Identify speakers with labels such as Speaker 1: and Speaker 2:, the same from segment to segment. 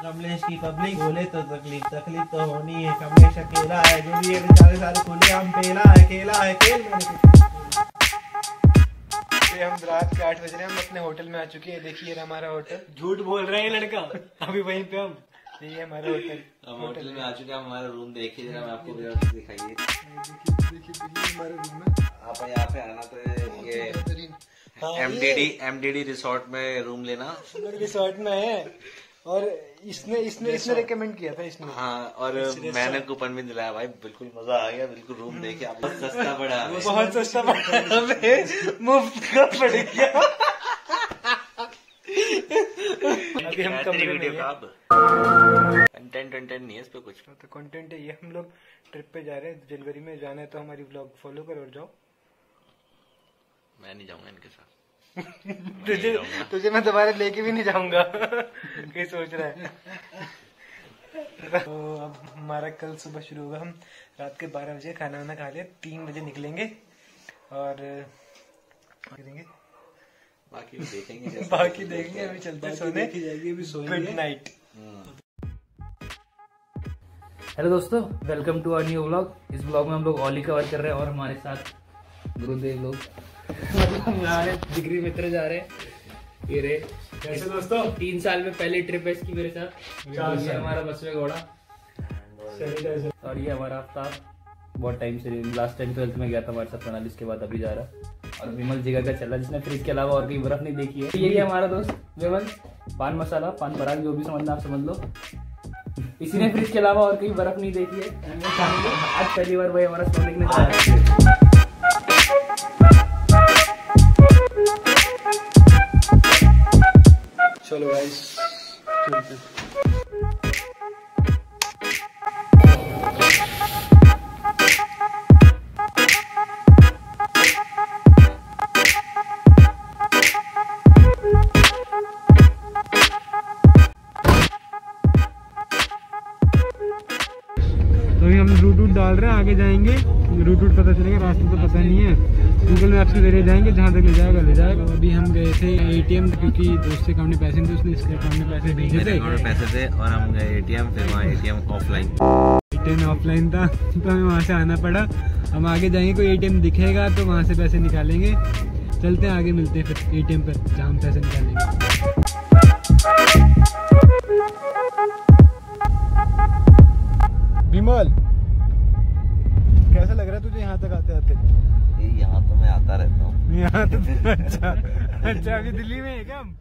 Speaker 1: कमलेश की पब्लिक बोले तो तकलीफ तकलीफ तो होनी है। कमलेश अकेला है, जो भी है बेचारे सारे खुले हम पेला है, खेला है खेल। हम रात के 8 बज रहे हैं, हम अपने होटल में आ चुके हैं। देखिए हमारा होटल।
Speaker 2: झूठ बोल रहे हैं लड़का, अभी वहीं पे हम।
Speaker 1: ये हमारा होटल।
Speaker 3: हम होटल में आ चुके हैं। हमारा रूम देखिए जरा, मैं आपको दिखाइए।
Speaker 1: देखिए हमारा रूम है।
Speaker 3: आप यहाँ पे आना तो ये एमडीडी रिसोर्ट में रूम लेना।
Speaker 1: हम लोग रिसोर्ट में है और इसने रेकमेंड किया था इसने।
Speaker 3: हाँ, और मैंने कूपन भी दिलाया भाई, बिल्कुल मजा आ गया। बिल्कुल रूम देखे आप, बहुत सस्ता पड़ा,
Speaker 1: बहुत सस्ता पड़ा, मुफ्त का पड़ गया। अभी हम कमरे में
Speaker 3: कंटेंट नहीं है इस पे कुछ।
Speaker 1: तो कंटेंट है ये। हम लोग ट्रिप पे जा रहे हैं, जनवरी में जाना है, तो हमारी व्लॉग फॉलो करो और जाओ।
Speaker 3: मैं नहीं जाऊंगा इनके साथ।
Speaker 1: तुझे मैं दोबारा लेके भी नहीं जाऊंगा। कहीं सोच रहा है। तो अब हमारा कल सुबह शुरू होगा। हम रात के 12 बजे खाना वाना खा ले, 3 बजे निकलेंगे और करेंगे
Speaker 3: बाकी देखेंगे।
Speaker 1: बाकी देखेंगे। अभी चलते हैं सोने। Good night.
Speaker 2: हेलो दोस्तों, welcome to our new vlog. इस व्लॉग में हम लोग ओली कवर कर रहे हैं और हमारे साथ गुरुदेव लोग हमारे जिगरी मित्र जा रहे हैं। ये रे कैसे दोस्तों, 3 साल में पहली ट्रिप है इसकी मेरे साथ। ये हमारा बसवे घोड़ा और ये हमारा आफ्ताब। बहुत टाइम से, लास्ट टाइम 12th में गया था हमारे साथ मनाली, इसके बाद अभी जा रहा। और विमल जिगर का चला, जिसने फ्रिज के अलावा और कहीं बर्फ नहीं देखी है। यही हमारा दोस्त विमल, पान मसाला, पान पराग, जो भी समझना आप समझ लो। इसी ने फ्रिज के अलावा और कहीं बर्फ नहीं देखी है। आज पहली बार भाई हमारा स्नो देखने जा रहा है।
Speaker 1: चलो गाइस चलते। तो अभी हम रूट डाल रहे हैं, आगे जाएंगे। रूट पता चलेगा, रास्ते तो पता नहीं है। गूगल मैप्स के जरिए जाएंगे, जहाँ तक ले जाएगा ले जाएगा। तो अभी हम गए थे एटीएम, क्योंकि दोस्त के अकाउंट में पैसे थे, उसने इसके अकाउंट में पैसे भेजे थे।
Speaker 3: पैसे थे और हम गए एटीएम, फिर वहाँ एटीएम
Speaker 1: ऑफलाइन था, तो हमें वहाँ से आना पड़ा। हम आगे जाएंगे, कोई एटीएम दिखेगा तो वहाँ से पैसे निकालेंगे। चलते हैं आगे, मिलते हैं फिर एटीएम पर जहाँ हम पैसे निकालेंगे। विमल, कैसा लग रहा है तुझे यहाँ तक आते आते?
Speaker 3: यहाँ तो मैं आता रहता हूँ।
Speaker 1: यहाँ तो अच्छा अभी दिल्ली में है क्या हम?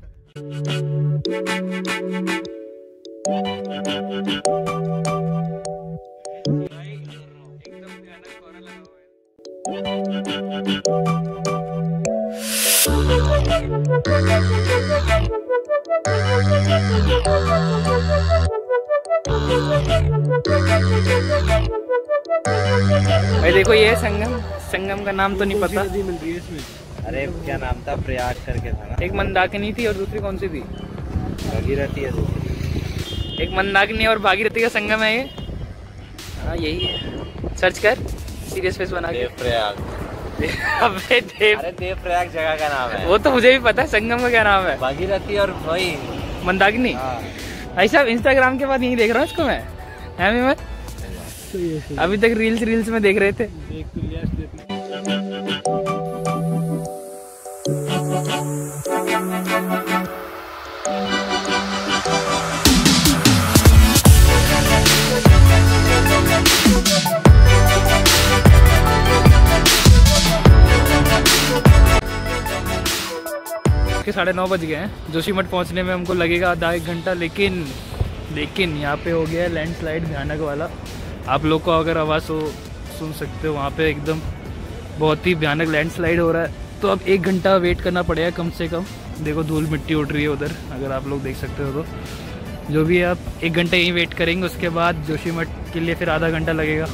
Speaker 2: भाई देखो ये संगम का नाम तो नहीं पता।
Speaker 1: मिल रही है इसमें।
Speaker 3: अरे क्या नाम था, प्रयाग करके था ना।
Speaker 2: एक मंदाकिनी थी और दूसरी कौन सी थी?
Speaker 3: भागीरथी है दूसरी।
Speaker 2: एक मंदाकिनी और भागीरथी का संगम है ये। हाँ यही है, सर्च कर सीरियस फेस बना के।
Speaker 3: देवप्रयाग।
Speaker 2: अबे
Speaker 3: देवप्रयाग जगह का नाम है।
Speaker 2: वो तो मुझे भी पता है, संगम का क्या नाम है?
Speaker 3: भागीरथी और वही
Speaker 2: मंदाकिनी। भाई साहब इंस्टाग्राम के बाद यही देख रहा हूँ इसको मैं। है मैं अभी तक रील्स में देख रहे थे। के 9:30 बज गए हैं। जोशीमठ पहुंचने में हमको लगेगा आधा 1 घंटा। लेकिन यहाँ पे हो गया लैंडस्लाइड भयानक वाला। आप लोग को अगर आवाज़ सुन सकते हो, वहाँ पे एकदम बहुत ही भयानक लैंडस्लाइड हो रहा है। तो अब 1 घंटा वेट करना पड़ेगा कम से कम। देखो धूल मिट्टी उड़ रही है उधर, अगर आप लोग देख सकते हो तो। जो भी है, आप 1 घंटे यहीं वेट करेंगे, उसके बाद जोशीमठ के लिए फिर आधा घंटा लगेगा।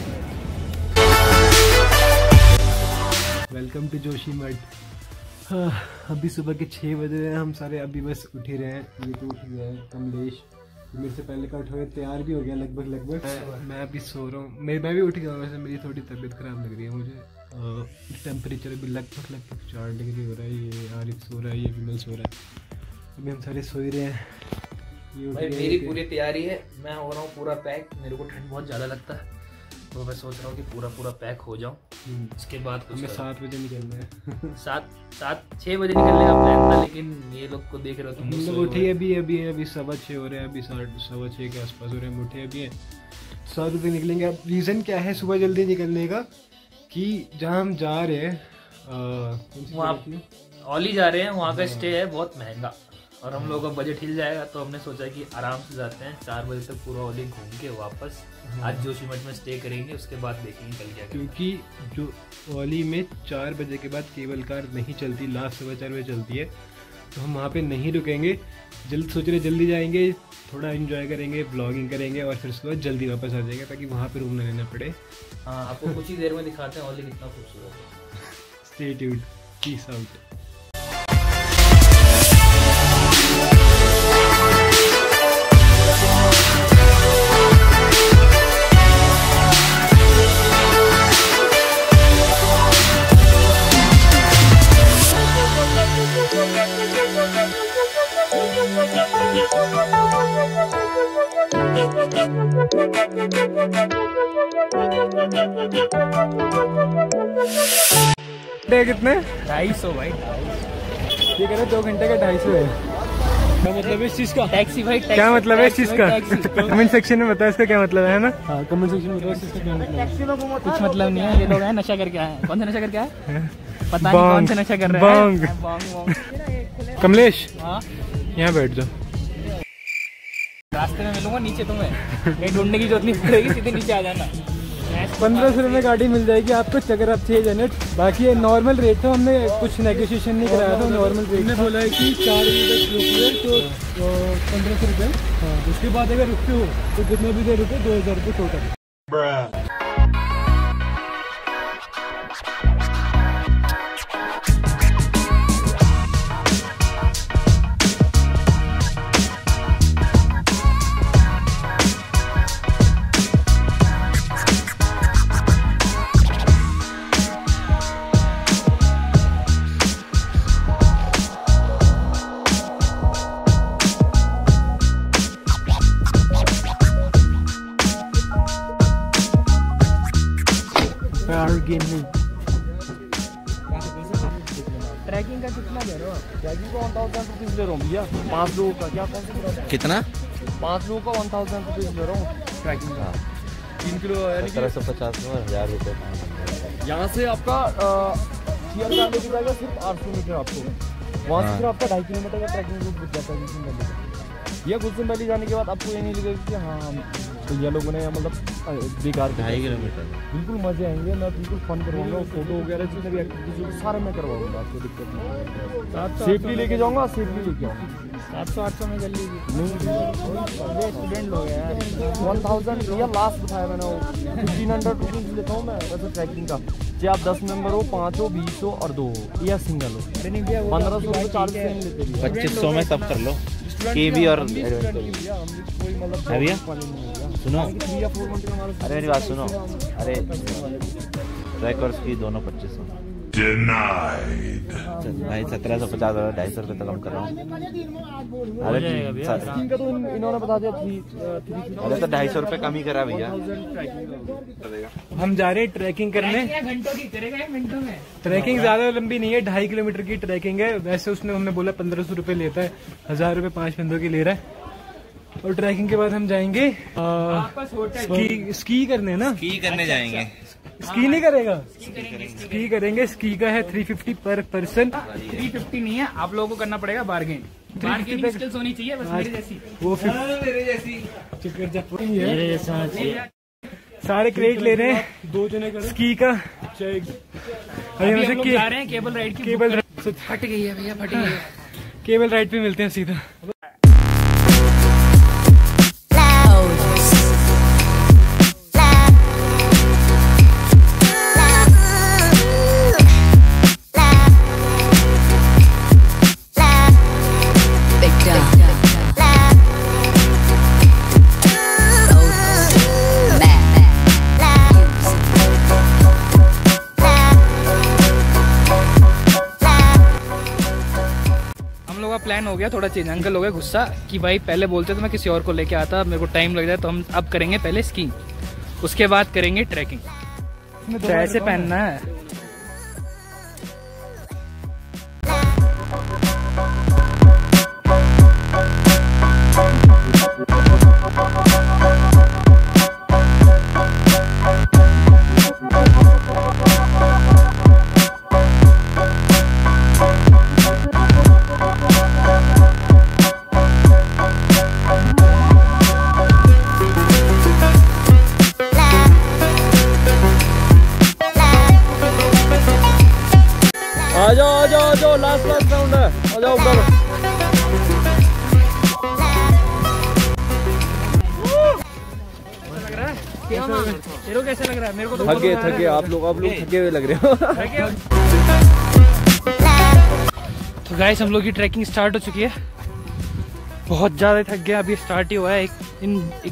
Speaker 1: Welcome to Joshimath. हाँ, अभी सुबह के 6 बज रहे हैं। हम सारे अभी बस उठ ही रहे हैं। ये तो उठ गया है कमलेश, मेरे से पहले का उठ गया, तैयार भी हो गया लगभग। मैं अभी सो रहा हूँ। मैं भी उठ गया हूँ। वैसे मेरी थोड़ी तबीयत खराब लग रही है मुझे। टेम्परेचर अभी लगभग 4 डिग्री हो रहा है। ये आरिफ सो रहा है, ये विमल सो रहा है। अभी हम सारे सो ही रहे हैं।
Speaker 2: भाई मेरी पूरी तैयारी है, मैं हो रहा हूँ पूरा पैक। मेरे को ठंड बहुत ज़्यादा लगता है तो मैं सोच रहा हूँ कि पूरा पैक हो जाऊँ। इसके बाद कुछ
Speaker 1: हमें 7 बजे निकलना है।
Speaker 2: 6 बजे निकलने का प्लान था, लेकिन ये लोग को देख रहे हो तुम
Speaker 1: हम लोग उठे अभी 6:15 हो रहे हैं, अभी 6:15 के आसपास हो रहे हैं, उठे अभी हैं। 7 बजे निकलेंगे। अब रीज़न क्या है सुबह जल्दी निकलने का कि जहाँ हम जा रहे हैं
Speaker 2: वहाँ औली जा रहे हैं, वहाँ का स्टे है बहुत महंगा और हम लोगों का बजट हिल जाएगा, तो हमने सोचा कि आराम से जाते हैं 4 बजे तक पूरा औली घूम के वापस आज जोशीमठ में स्टे करेंगे, उसके बाद देखेंगे कल क्या।
Speaker 1: क्योंकि जो औली में 4 बजे के बाद केबल कार नहीं चलती, लास्ट 4:15 बजे चलती है, तो हम वहाँ पे नहीं रुकेंगे। सोच रहे जल्दी जाएंगे, थोड़ा एंजॉय करेंगे, ब्लॉगिंग करेंगे और फिर उसके बाद जल्दी वापस आ जाएंगे ताकि वहाँ पे रूम ना लेना पड़े।
Speaker 2: हाँ, आपको कुछ ही देर में दिखाते हैं औली कितना खूबसूरत है।
Speaker 1: Stay tuned, peace out. कितने
Speaker 2: 250 भाई,
Speaker 1: ये कह रहे 2 घंटे का 250 है। क्या मतलब है इस चीज का?
Speaker 2: टैक्सी भाई,
Speaker 1: क्या मतलब है इस चीज का? कमेंट सेक्शन में बताओ इसका क्या मतलब है ना?
Speaker 2: हाँ, कमेंट सेक्शन में बताओ इसका क्या मतलब है। कुछ मतलब नहीं है, ये लोग हैं नशा करके आए हैं। कौन सा नशा करके आए? पता नहीं कौन सा नशा कर रहे हैं।
Speaker 1: कमलेश
Speaker 2: हाँ,
Speaker 1: यहाँ बैठ जाओ,
Speaker 2: रास्ते में मिलूंगा नीचे तुम्हें, कहीं ढूंढने की जरूरत नहीं पड़ेगी, सीधे नीचे आ जाना।
Speaker 1: 1500 रुपये में गाड़ी मिल जाएगी आपको अगर आप 6 जने। बाकी ये नॉर्मल रेट था, हमने कुछ नेगोशिएशन नहीं कराया था, नॉर्मल रेट। हमने बोला है कि 4 बजे तक रुकिए तो 1500 रुपये। हाँ, उसके बाद अगर रुकते हो तो जितने भी देर रुके 2000 रुपये टोटल।
Speaker 2: ट्रैकिंग का कितना दे रहे हो?
Speaker 4: ट्रैकिंग का 1000 रुपीज़ ले रहा हूँ भैया, 5 लोगों का। क्या कौन सा
Speaker 3: कितना?
Speaker 4: 5 लोगों का 1000 रुपीज़ ले रहा हूँ ट्रैकिंग का। 3 किलो
Speaker 3: 1750 में 1000 रुपये।
Speaker 4: यहाँ से आपका शियर जाने की जाएगा सिर्फ 800 मीटर आपको, वहाँ से फिर आपका 2.5 किलोमीटर का ट्रैकिंग रूट बच जाता है गुलशन वैली का। यह गुलशन वैली जाने के बाद आपको ये नहीं लगेगा कि हाँ भैया लोगों ने मतलब बेकार।
Speaker 3: 2.5 किलोमीटर
Speaker 4: बिल्कुल मजे आएंगे, मैं बिल्कुल फन करवाऊंगा, फोटो वगैरह जितने भी एक्टिविटीज सारे मैं करवाऊंगा, आपको दिक्कत नहीं। सेफली लेके जाऊंगा, सेफली लेके आऊँगा।
Speaker 2: 700-800 में कर लीजिए।
Speaker 4: नहीं,
Speaker 2: स्टूडेंट लोग हैं यार।
Speaker 4: 1000 भैया लास्ट बताया मैंने, 1500 रुपीज़ लेता हूँ मैं वैसे ट्रैकिंग का। चाहे आप 10 मेंबर हो, 5 हो, 20 हो और 2 हो या सिंगल हो। 1500 रुपये चार्ज सेम लेते हैं।
Speaker 3: 2500 में सब कर लो, केवी और भैया सुनो, अरे मेरी बात सुनो, अरे ट्रैकर्स की दोनों 2500 भाई 1750 250 रुपये तक कम कर रहा हूँ।
Speaker 4: ट्रैकिंग का तो इन्होंने बता दिया 3
Speaker 3: अरे तो 250 रुपये कम ही करा भैया।
Speaker 1: हम जा रहे हैं ट्रैकिंग करने।
Speaker 2: घंटों की करेगा, 1 घंटों में।
Speaker 1: ट्रैकिंग ज्यादा लंबी नहीं है, 2.5 किलोमीटर की ट्रैकिंग है। वैसे उसने हमने बोला 1500 रुपये लेता है, 1000 रुपये 5 बंदों की ले रहा है। और ट्रैकिंग के बाद हम जाएंगे स्की करने ना,
Speaker 3: की करने जाएंगे।
Speaker 1: स्की नहीं करेगा, स्की करेंगे। स्की का है 350 पर पर्सन।
Speaker 2: 350 नहीं है, आप लोगों को करना पड़ेगा बार्गेन। बार्गेनिंग स्किल्स होनी चाहिए बस मेरे जैसी।
Speaker 1: वो मेरे जैसी सारे क्रेडिट ले रहे हैं 2 जने का स्की का।
Speaker 2: अभी हम लोग जा रहे हैं केबल राइड की।
Speaker 1: केबल
Speaker 2: फट गई है भैया, फट गई है।
Speaker 1: केबल राइड पे मिलते हैं सीधा।
Speaker 2: प्लान हो हो गया, थोड़ा चेंज। अंकल हो गया गुस्सा कि भाई पहले बोलते तो मैं किसी और को लेके आता, मेरे को टाइम लग जाए, तो हम अब करेंगे पहले स्कीइंग, उसके बाद करेंगे ट्रैकिंग। तो ऐसे पहनना है।
Speaker 4: आ जाओ लास्ट राउंड है, आ जाओ ऊपर।
Speaker 2: तेरे को कैसे लग रहा है? मेरे को तो
Speaker 4: थके आप लोग थके हुए लग रहे हो।
Speaker 2: तो गाइस हम लोग की ट्रैकिंग स्टार्ट हो चुकी है। बहुत ज़्यादा थक गया, अभी स्टार्ट ही हुआ है। एक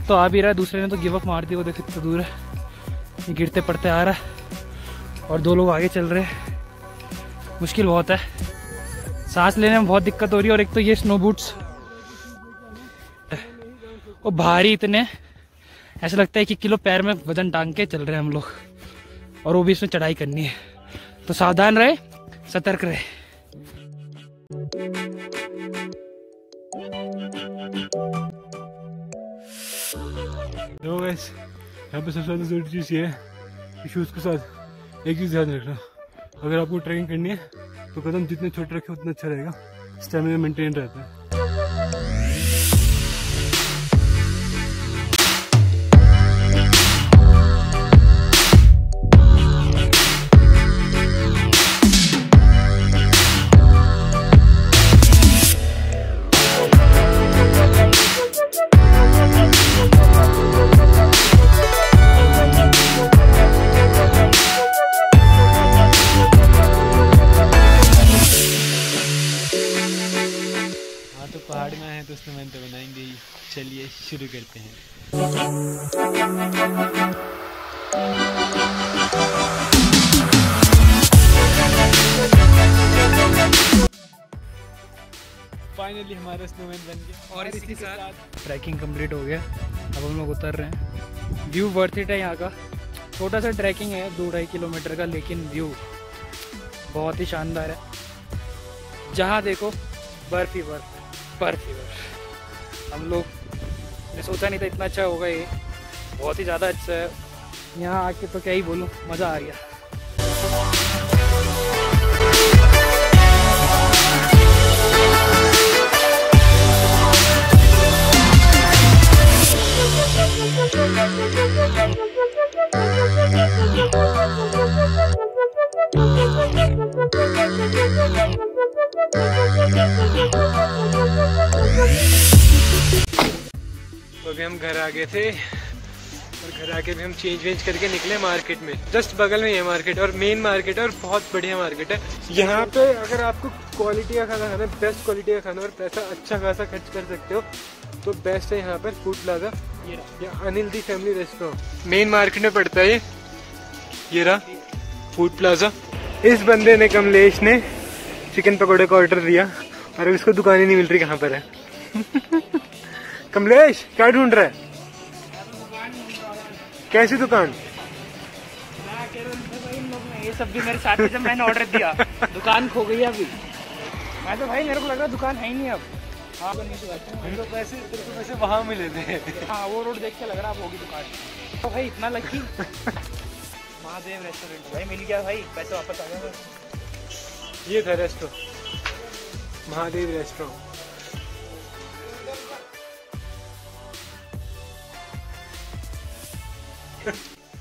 Speaker 2: तो आ भी रहा है, दूसरे ने तो गिव अप मार दी। वो देखो कितना दूर है, ये गिरते पड़ते आ रहा है और 2 लोग आगे चल रहे हैं। मुश्किल बहुत है, सांस लेने में बहुत दिक्कत हो रही है। और एक तो ये स्नो बूट्स वो भारी इतने, ऐसा लगता है कि किलो पैर में वजन टांग के चल रहे हैं हम लोग, और वो भी इसमें चढ़ाई करनी है। तो सावधान रहे, सतर्क रहे।
Speaker 1: तो गाइस यहाँ पे सबसे ज़्यादा जरूरी चीज़ ये है, शूज़ के साथ एक चीज़ ध्यान रखना, अगर आपको ट्रैकिंग करनी है तो कदम जितने छोटे रखे उतना अच्छा रहेगा, स्टेमिना मेंटेन रहता है। पहाड़ में है तो स्नोमैन तो बनाएंगे ही। चलिए शुरू करते हैं। फाइनली हमारा स्नोमैन बन गया और इसी के साथ
Speaker 2: ट्रैकिंग कंप्लीट हो गया। अब हम लोग उतर रहे हैं। व्यू वर्थ इट है यहाँ का। छोटा सा ट्रैकिंग है 2-2.5 किलोमीटर का, लेकिन व्यू बहुत ही शानदार है। जहाँ देखो बर्फ ही बर्फ, बर्फ ही बर्फ। हम लोग ने सोचा नहीं था इतना अच्छा होगा, ये बहुत ही ज़्यादा अच्छा है। यहाँ आके तो क्या ही बोलूँ, मज़ा आ गया।
Speaker 1: तो अभी हम घर आ गए थे और घर आके भी हम चेंज वेंज करके निकले मार्केट में। जस्ट बगल में ये मार्केट और मेन मार्केट है और बहुत बढ़िया मार्केट है। यहाँ पे अगर आपको क्वालिटी का खाना खाना है, बेस्ट क्वालिटी का खाना और पैसा अच्छा खासा खर्च कर सकते हो तो बेस्ट है यहाँ पर फूड प्लाजा या अनिल दी फैमिली रेस्टोरेंट। मेन मार्केट में पड़ता है ये रहा फूड प्लाजा। इस बंदे ने, कमलेश ने, चिकन पकौड़े का ऑर्डर दिया और अब इसको दुकान ही नहीं मिल रही कहाँ पर है। कमलेश क्या ढूंढ रहा है? कैसी दुकान?
Speaker 2: ये सब भी मेरे साथ जब मैंने ऑर्डर दिया दुकान खो गई अभी। मैं तो भाई मेरे को लग रहा दुकान है ही नहीं अब। हाँ
Speaker 1: तो पैसे वहाँ मिले थे।
Speaker 2: हाँ वो रोड देख के लग रहा अब होगी दुकान। तो भाई इतना लकी महादेव रेस्टोरेंट भाई मिल गया भाई, पैसे वापस आ गए।
Speaker 1: ये था restaurant, Mahadev restaurant.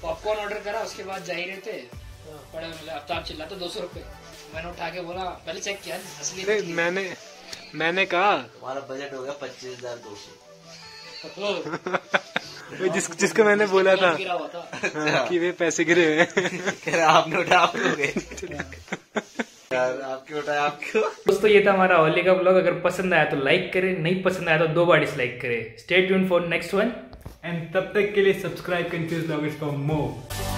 Speaker 2: Popcorn order करा, उसके बाद जा ही रहे थे, बड़ा मिला। अब तो आप चिल्लाते 200 रुपए। मैंने उठा के बोला, पहले चेक किया असली।
Speaker 1: मैंने कहा
Speaker 3: हमारा बजट हो गया 25,200।
Speaker 1: जिसको मैंने बोला था कि वे पैसे गिरे हुए
Speaker 3: आपने उठाया आप लोग आपके उठाया आपको।
Speaker 2: दोस्तों ये था हमारा ओली का ब्लॉग। अगर पसंद आया तो लाइक करें, नहीं पसंद आया तो 2 बार डिसलाइक करें। Stay tuned for next one
Speaker 1: and तब तक के लिए सब्सक्राइब करें ब्लॉगर्स फॉर मोर।